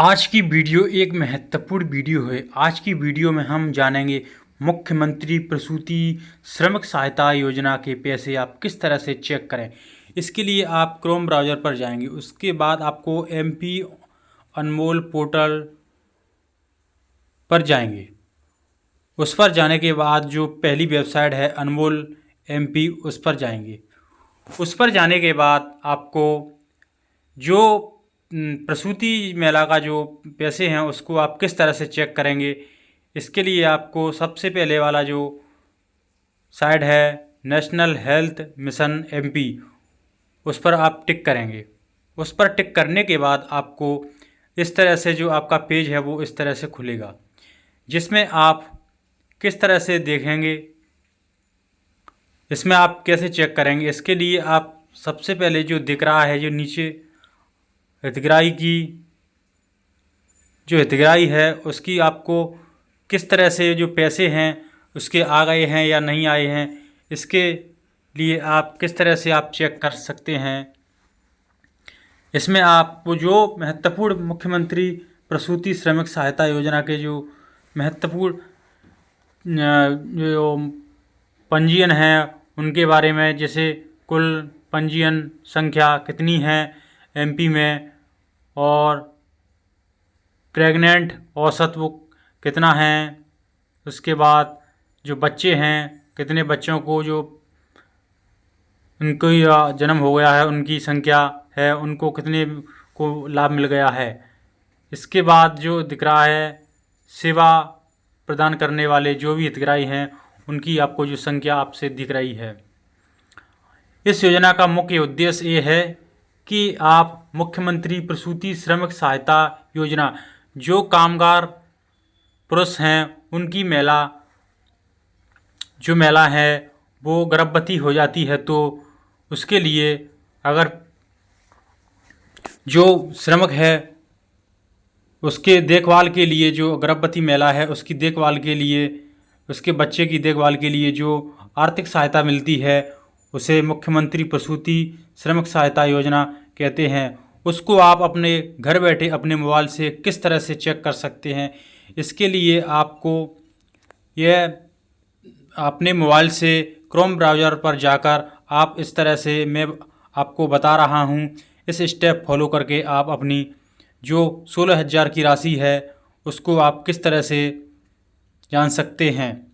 आज की वीडियो एक महत्वपूर्ण वीडियो है। आज की वीडियो में हम जानेंगे मुख्यमंत्री प्रसूति श्रमिक सहायता योजना के पैसे आप किस तरह से चेक करें। इसके लिए आप क्रोम ब्राउज़र पर जाएंगे, उसके बाद आपको एमपी अनमोल पोर्टल पर जाएंगे। उस पर जाने के बाद जो पहली वेबसाइट है अनमोल एमपी, उस पर जाएंगे। उस पर जाने के बाद आपको जो प्रसूति मेला का जो पैसे हैं उसको आप किस तरह से चेक करेंगे, इसके लिए आपको सबसे पहले वाला जो साइट है नेशनल हेल्थ मिशन एमपी, उस पर आप टिक करेंगे। उस पर टिक करने के बाद आपको इस तरह से जो आपका पेज है वो इस तरह से खुलेगा, जिसमें आप किस तरह से देखेंगे, इसमें आप कैसे चेक करेंगे। इसके लिए आप सबसे पहले जो दिख रहा है जो नीचे हितग्राही की जो हितग्राही है उसकी आपको किस तरह से जो पैसे हैं उसके आ गए हैं या नहीं आए हैं, इसके लिए आप किस तरह से आप चेक कर सकते हैं। इसमें आप जो महत्वपूर्ण मुख्यमंत्री प्रसूति श्रमिक सहायता योजना के जो महत्वपूर्ण जो पंजीयन हैं उनके बारे में, जैसे कुल पंजीयन संख्या कितनी है एमपी में, और प्रेग्नेंट औसत वो कितना है, उसके बाद जो बच्चे हैं कितने बच्चों को जो उनको जन्म हो गया है उनकी संख्या है, उनको कितने को लाभ मिल गया है। इसके बाद जो दिख रहा है सेवा प्रदान करने वाले जो भी हितग्राही हैं उनकी आपको जो संख्या आपसे दिख रही है। इस योजना का मुख्य उद्देश्य ये है कि आप मुख्यमंत्री प्रसूति श्रमिक सहायता योजना जो कामगार पुरुष हैं उनकी महिला है वो गर्भवती हो जाती है, तो उसके लिए अगर जो श्रमिक है उसके देखभाल के लिए, जो गर्भवती महिला है उसकी देखभाल के लिए, उसके बच्चे की देखभाल के लिए जो आर्थिक सहायता मिलती है उसे मुख्यमंत्री प्रसूति श्रमिक सहायता योजना कहते हैं। उसको आप अपने घर बैठे अपने मोबाइल से किस तरह से चेक कर सकते हैं, इसके लिए आपको यह अपने मोबाइल से क्रोम ब्राउज़र पर जाकर आप इस तरह से मैं आपको बता रहा हूं, इस स्टेप फॉलो करके आप अपनी जो 16,000 की राशि है उसको आप किस तरह से जान सकते हैं।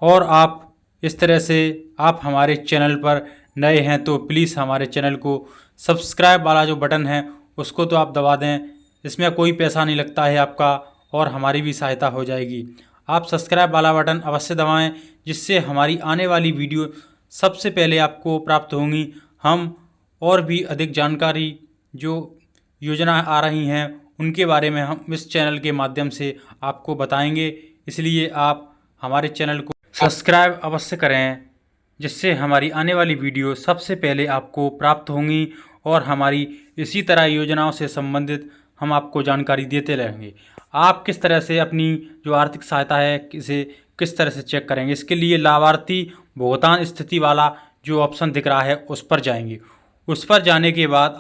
और आप इस तरह से आप हमारे चैनल पर नए हैं तो प्लीज़ हमारे चैनल को सब्सक्राइब वाला जो बटन है उसको तो आप दबा दें, इसमें कोई पैसा नहीं लगता है आपका और हमारी भी सहायता हो जाएगी। आप सब्सक्राइब वाला बटन अवश्य दबाएं, जिससे हमारी आने वाली वीडियो सबसे पहले आपको प्राप्त होंगी। हम और भी अधिक जानकारी जो योजना आ रही हैं उनके बारे में हम इस चैनल के माध्यम से आपको बताएंगे, इसलिए आप हमारे चैनल को सब्सक्राइब अवश्य करें, जिससे हमारी आने वाली वीडियो सबसे पहले आपको प्राप्त होंगी और हमारी इसी तरह योजनाओं से संबंधित हम आपको जानकारी देते रहेंगे। आप किस तरह से अपनी जो आर्थिक सहायता है इसे किस तरह से चेक करेंगे, इसके लिए लाभार्थी भुगतान स्थिति वाला जो ऑप्शन दिख रहा है उस पर जाएंगे। उस पर जाने के बाद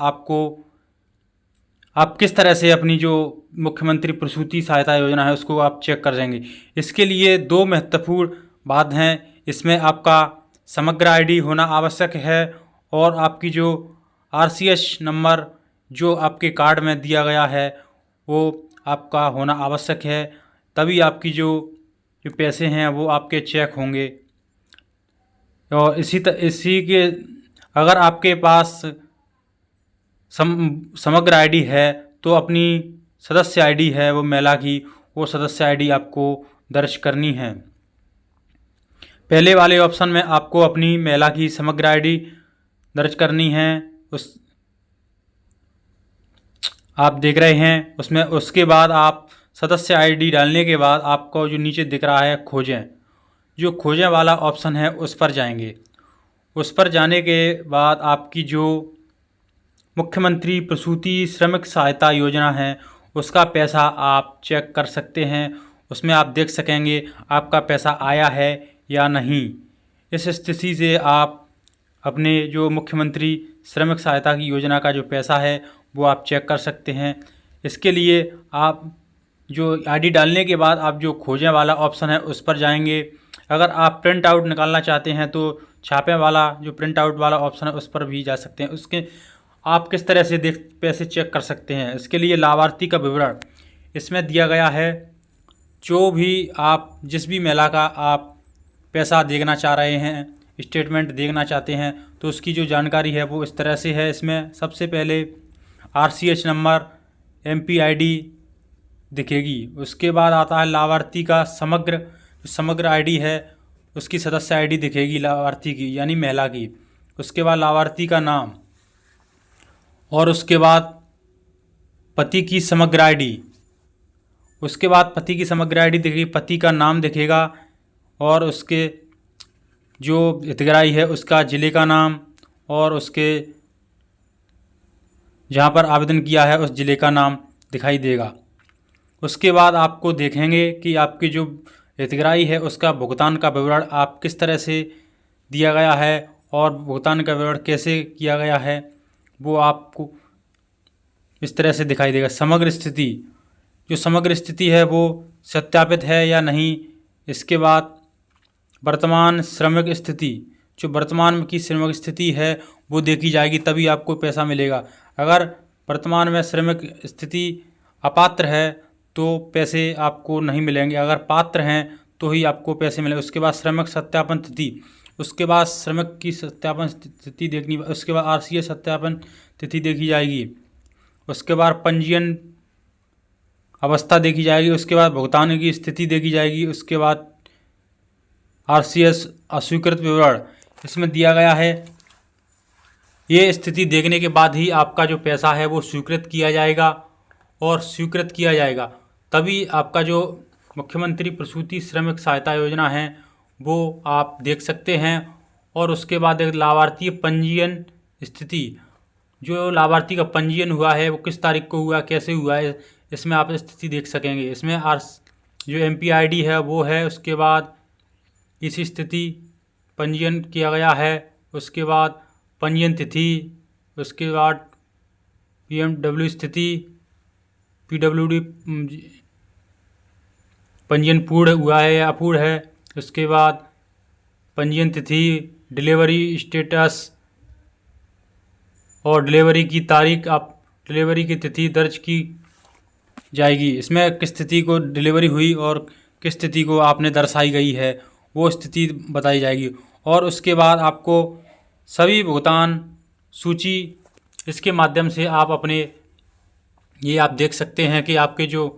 आप किस तरह से अपनी जो मुख्यमंत्री प्रसूति सहायता योजना है उसको आप चेक कर जाएंगे। इसके लिए दो महत्वपूर्ण बात हैं, इसमें आपका समग्र आईडी होना आवश्यक है और आपकी जो आरसीएस नंबर जो आपके कार्ड में दिया गया है वो आपका होना आवश्यक है, तभी आपकी जो पैसे हैं वो आपके चेक होंगे। और इसी के अगर आपके पास समग्र आईडी है तो अपनी सदस्य आईडी है वो महिला की, वो सदस्य आईडी आपको दर्ज करनी है। पहले वाले ऑप्शन में आपको अपनी महिला की समग्र आईडी दर्ज करनी है, उस आप देख रहे हैं उसमें। उसके बाद आप सदस्य आईडी डालने के बाद आपको जो नीचे दिख रहा है खोजें, जो खोजें वाला ऑप्शन है उस पर जाएंगे। उस पर जाने के बाद आपकी जो मुख्यमंत्री प्रसूति श्रमिक सहायता योजना है उसका पैसा आप चेक कर सकते हैं। उसमें आप देख सकेंगे आपका पैसा आया है या नहीं। इस स्थिति से आप अपने जो मुख्यमंत्री श्रमिक सहायता की योजना का जो पैसा है वो आप चेक कर सकते हैं। इसके लिए आप जो आईडी डालने के बाद आप जो खोजें वाला ऑप्शन है उस पर जाएंगे। अगर आप प्रिंट आउट निकालना चाहते हैं तो छापे वाला जो प्रिंट आउट वाला ऑप्शन है उस पर भी जा सकते हैं। उसके आप किस तरह से पैसे चेक कर सकते हैं, इसके लिए लाभार्थी का विवरण इसमें दिया गया है। जो भी आप जिस भी महिला का आप पैसा देखना चाह रहे हैं, स्टेटमेंट देखना चाहते हैं, तो उसकी जो जानकारी है वो इस तरह से है। इसमें सबसे पहले RCH नंबर, MPID दिखेगी। उसके बाद आता है लाभार्थी का समग्र आईडी है, उसकी सदस्य आईडी दिखेगी लाभार्थी की यानी महिला की। उसके बाद लाभार्थी का नाम और उसके बाद पति की समग्र आईडी। उसके बाद पति की समग्र आईडी दिखेगी, पति का नाम दिखेगा और उसके जो हितग्राही है उसका ज़िले का नाम और उसके जहाँ पर आवेदन किया है उस ज़िले का नाम दिखाई देगा। उसके बाद आपको देखेंगे कि आपके जो हितग्राही है उसका भुगतान का विवरण आप किस तरह से दिया गया है और भुगतान का विवरण कैसे किया गया है वो आपको इस तरह से दिखाई देगा। समग्र स्थिति, जो समग्र स्थिति है वो सत्यापित है या नहीं। इसके बाद वर्तमान श्रमिक स्थिति, जो वर्तमान की श्रमिक स्थिति है वो देखी जाएगी, तभी आपको पैसा मिलेगा। अगर वर्तमान में श्रमिक स्थिति अपात्र है तो पैसे आपको नहीं मिलेंगे, अगर पात्र हैं तो ही आपको पैसे मिलेंगे। उसके बाद श्रमिक सत्यापन तिथि, उसके बाद श्रमिक की सत्यापन तिथि देखनी, उसके बाद RCH सत्यापन तिथि देखी जाएगी। उसके बाद पंजीयन अवस्था देखी जाएगी। उसके बाद भुगतान की स्थिति देखी जाएगी। उसके बाद RCH अस्वीकृत विवरण इसमें दिया गया है। ये स्थिति देखने के बाद ही आपका जो पैसा है वो स्वीकृत किया जाएगा और स्वीकृत किया जाएगा तभी आपका जो मुख्यमंत्री प्रसूति श्रमिक सहायता योजना है वो आप देख सकते हैं। और उसके बाद एक लाभार्थी पंजीयन स्थिति, जो लाभार्थी का पंजीयन हुआ है वो किस तारीख को हुआ, कैसे हुआ है, इसमें आप स्थिति देख सकेंगे। इसमें जो MPID है वो है। उसके बाद इसी स्थिति पंजीयन किया गया है। उसके बाद पंजीयन तिथि, उसके बाद PMW स्थिति, PWD पंजीयन पूर्ण हुआ है या अपूर्ण है। उसके बाद पंजीयन तिथि, डिलीवरी स्टेटस और डिलीवरी की तारीख, आप डिलीवरी की तिथि दर्ज की जाएगी। इसमें किस तिथि को डिलीवरी हुई और किस तिथि को आपने दर्शाई गई है वो स्थिति बताई जाएगी। और उसके बाद आपको सभी भुगतान सूची इसके माध्यम से आप अपने ये आप देख सकते हैं कि आपके जो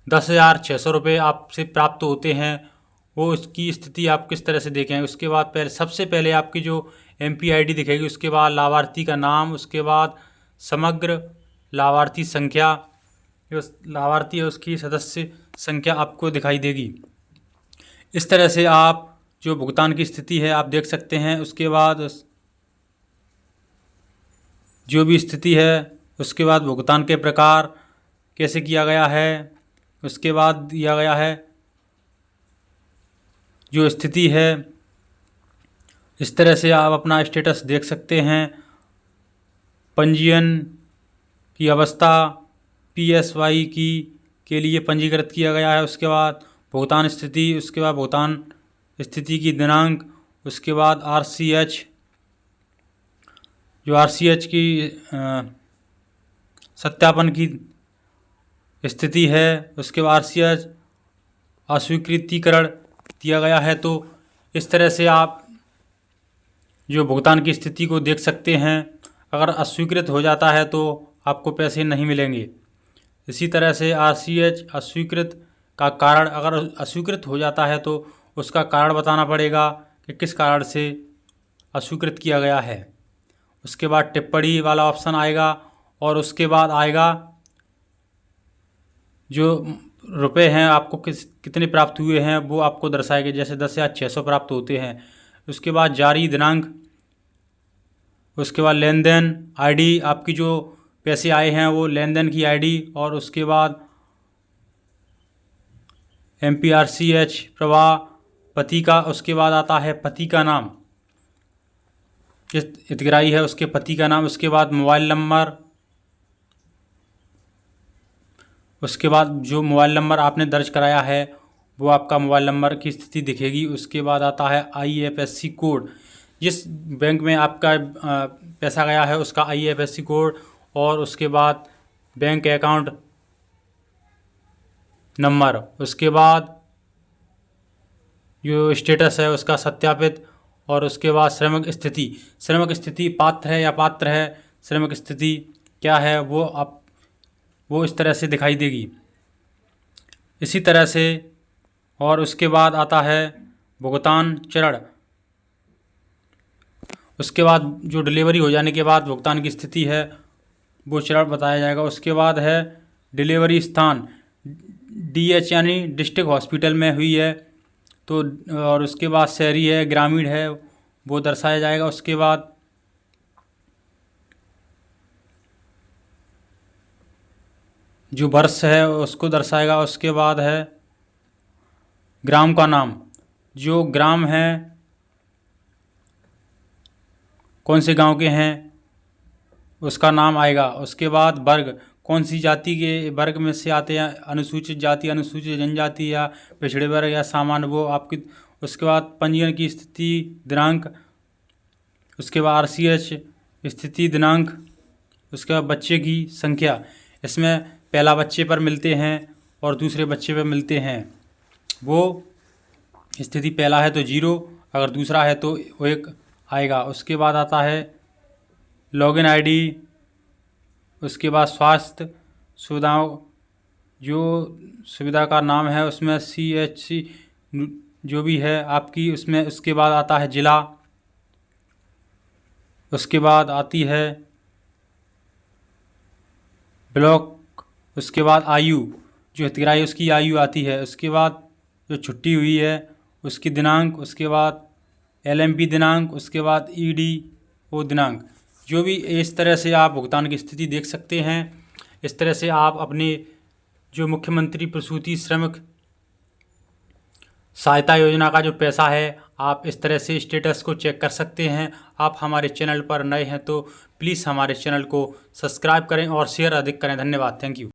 10,600 रुपये आपसे प्राप्त होते हैं वो उसकी स्थिति आप किस तरह से देखें। उसके बाद सबसे पहले आपकी जो MPID दिखेगी, उसके बाद लाभार्थी का नाम, उसके बाद समग्र लाभार्थी संख्या, जो लाभार्थी है उसकी सदस्य संख्या आपको दिखाई देगी। इस तरह से आप जो भुगतान की स्थिति है आप देख सकते हैं। उसके बाद जो भी स्थिति है, उसके बाद भुगतान के प्रकार कैसे किया गया है, उसके बाद दिया गया है जो स्थिति है। इस तरह से आप अपना स्टेटस देख सकते हैं। पंजीयन की अवस्था PSY के लिए पंजीकृत किया गया है। उसके बाद भुगतान स्थिति, उसके बाद भुगतान स्थिति की दिनांक, उसके बाद RCH, जो RCH की सत्यापन की स्थिति है। उसके बाद RCH अस्वीकृतिकरण दिया गया है। तो इस तरह से आप जो भुगतान की स्थिति को देख सकते हैं। अगर अस्वीकृत हो जाता है तो आपको पैसे नहीं मिलेंगे। इसी तरह से RCH अस्वीकृत का कारण, अगर अस्वीकृत हो जाता है तो उसका कारण बताना पड़ेगा कि किस कारण से अस्वीकृत किया गया है। उसके बाद टिप्पणी वाला ऑप्शन आएगा और उसके बाद आएगा जो रुपए हैं आपको कितने प्राप्त हुए हैं वो आपको दर्शाएंगे। जैसे 10,600 प्राप्त होते हैं। उसके बाद जारी दिनांक, उसके बाद लेन देन ID, आपकी जो पैसे आए हैं वो लेन देन की ID, और उसके बाद MPRCH प्रवाह पति का। उसके बाद आता है पति का नाम, जिस हितग्राही है उसके पति का नाम। उसके बाद मोबाइल नंबर, उसके बाद जो मोबाइल नंबर आपने दर्ज कराया है वो आपका मोबाइल नंबर की स्थिति दिखेगी। उसके बाद आता है IFSC कोड, जिस बैंक में आपका पैसा गया है उसका IFSC कोड, और उसके बाद बैंक अकाउंट नंबर, उसके बाद जो स्टेटस है उसका सत्यापित, और उसके बाद श्रमिक स्थिति पात्र है या पात्र है, श्रमिक स्थिति क्या है वो इस तरह से दिखाई देगी, इसी तरह से। और उसके बाद आता है भुगतान चरण। उसके बाद जो डिलीवरी हो जाने के बाद भुगतान की स्थिति है वो चरण बताया जाएगा। उसके बाद है डिलीवरी स्थान, DH यानी डिस्ट्रिक्ट हॉस्पिटल में हुई है तो, और उसके बाद शहरी है, ग्रामीण है, वो दर्शाया जाएगा। उसके बाद जो वर्ष है उसको दर्शाएगा। उसके बाद है ग्राम का नाम, जो ग्राम है कौन से गांव के हैं उसका नाम आएगा। उसके बाद वर्ग, कौन सी जाति के वर्ग में से आते हैं, अनुसूचित जाति, अनुसूचित जनजाति या पिछड़े वर्ग या सामान्य, वो आपकी। उसके बाद पंजीयन की स्थिति दिनांक, उसके बाद RCH स्थिति दिनांक, उसके बाद बच्चे की संख्या। इसमें पहला बच्चे पर मिलते हैं और दूसरे बच्चे पर मिलते हैं, वो स्थिति पहला है तो 0, अगर दूसरा है तो 1 आएगा। उसके बाद आता है लॉगिन ID, उसके बाद स्वास्थ्य सुविधाओं, जो सुविधा का नाम है उसमें CHC जो भी है आपकी उसमें। उसके बाद आता है ज़िला, उसके बाद आती है ब्लॉक, उसके बाद आयु, जो हितग्राही उसकी आयु आती है। उसके बाद जो छुट्टी हुई है उसकी दिनांक, उसके बाद LMP दिनांक, उसके बाद EDO दिनांक। जो भी इस तरह से आप भुगतान की स्थिति देख सकते हैं। इस तरह से आप अपने जो मुख्यमंत्री प्रसूति श्रमिक सहायता योजना का जो पैसा है आप इस तरह से स्टेटस को चेक कर सकते हैं। आप हमारे चैनल पर नए हैं तो प्लीज़ हमारे चैनल को सब्सक्राइब करें और शेयर अधिक करें। धन्यवाद, थैंक यू।